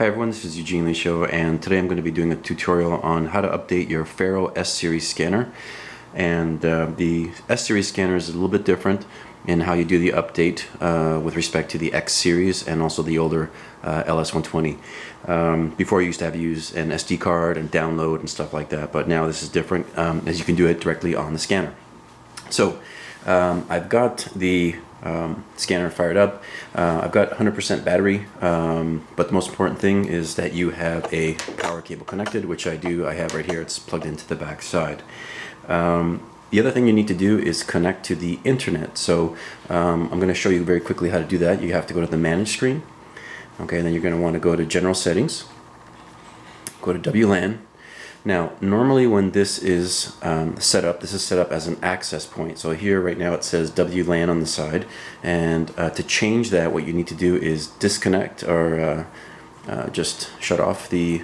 Hi everyone, this is Eugene Licio, and today I'm going to be doing a tutorial on how to update your FARO S-Series scanner. And the S-Series scanner is a little bit different in how you do the update with respect to the X-Series and also the older LS120. Before you used to have to use an SD card and download and stuff like that, but now this is different as you can do it directly on the scanner. So I've got the scanner fired up. I've got 100% battery, but the most important thing is that you have a power cable connected, which I do. I have right here. It's plugged into the back side. The other thing you need to do is connect to the internet. So I'm going to show you very quickly how to do that. You have to go to the manage screen. Okay, and then you're going to want to go to general settings, go to WLAN. Now, normally when this is set up, this is set up as an access point. So here right now it says WLAN on the side, and to change that, what you need to do is disconnect or just shut off the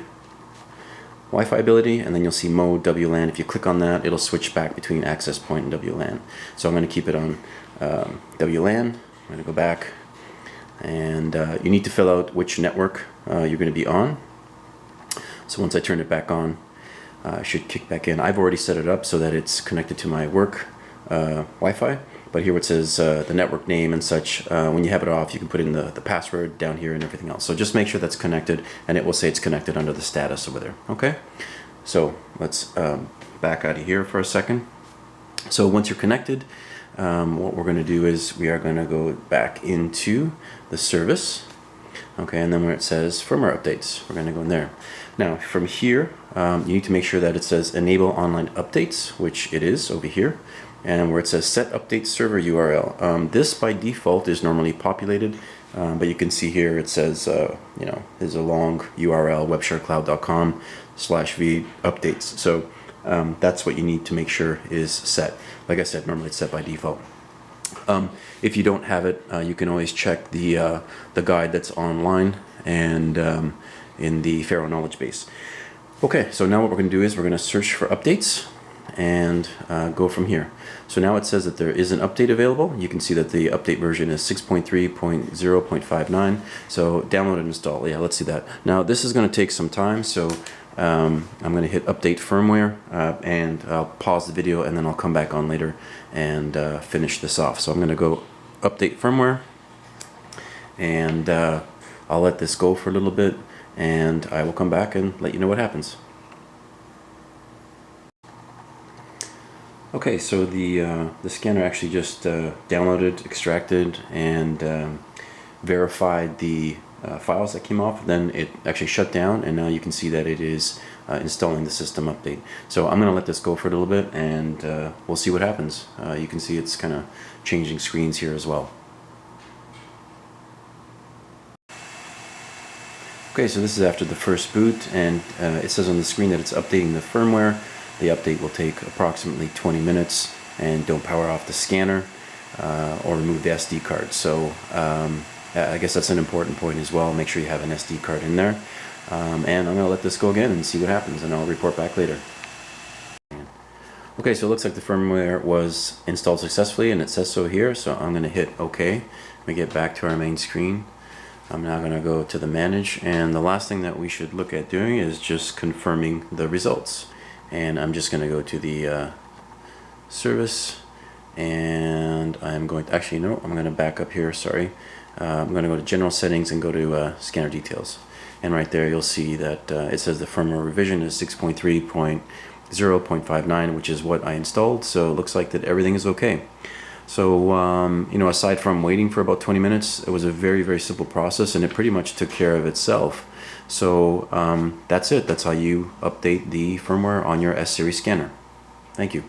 Wi-Fi ability, and then you'll see mode WLAN. If you click on that, it'll switch back between access point and WLAN. So I'm going to keep it on WLAN. I'm going to go back, and you need to fill out which network you're going to be on. So once I turn it back on, I should kick back in. I've already set it up so that it's connected to my work Wi-Fi, but here it says the network name and such. When you have it off, you can put in the password down here and everything else. So just make sure that's connected, and it will say it's connected under the status over there. Okay, so let's back out of here for a second. So once you're connected, what we're going to do is we are going to go back into the service. Okay, and then where it says firmware updates, we're going to go in there. Now from here, you need to make sure that it says enable online updates, which it is over here, and where it says set update server URL. This by default is normally populated, but you can see here it says, you know, there's a long URL, websharecloud.com/v updates. So that's what you need to make sure is set. Like I said, normally it's set by default. If you don't have it, you can always check the guide that's online and in the FARO knowledge base. Okay, so now what we're going to do is we're going to search for updates and go from here. So now it says that there is an update available. You can see that the update version is 6.3.0.59. So download and install. Yeah, let's see that. Now this is going to take some time, so I'm going to hit update firmware and I'll pause the video and then I'll come back on later and finish this off. So I'm going to go update firmware, and I'll let this go for a little bit, and I will come back and let you know what happens. Okay, so the scanner actually just downloaded, extracted, and verified the files that came off. Then it actually shut down, and now you can see that it is installing the system update. So I'm going to let this go for a little bit, and we'll see what happens. You can see it's kind of changing screens here as well. Okay, so this is after the first boot, and it says on the screen that it's updating the firmware. The update will take approximately 20 minutes, and don't power off the scanner or remove the SD card. So I guess that's an important point as well. Make sure you have an SD card in there. And I'm going to let this go again and see what happens, and I'll report back later. Okay, so it looks like the firmware was installed successfully, and it says so here. So I'm going to hit OK. Let me get back to our main screen. I'm now going to go to the manage, and the last thing that we should look at doing is just confirming the results. And I'm just going to go to the service, and I'm going to, actually no, I'm going to back up here, sorry. I'm going to go to general settings and go to scanner details, and right there you'll see that it says the firmware revision is 6.3.0.59, which is what I installed. So it looks like that everything is okay. So you know, aside from waiting for about 20 minutes, it was a very, very simple process, and it pretty much took care of itself. So that's it. That's how you update the firmware on your S-Series scanner. Thank you.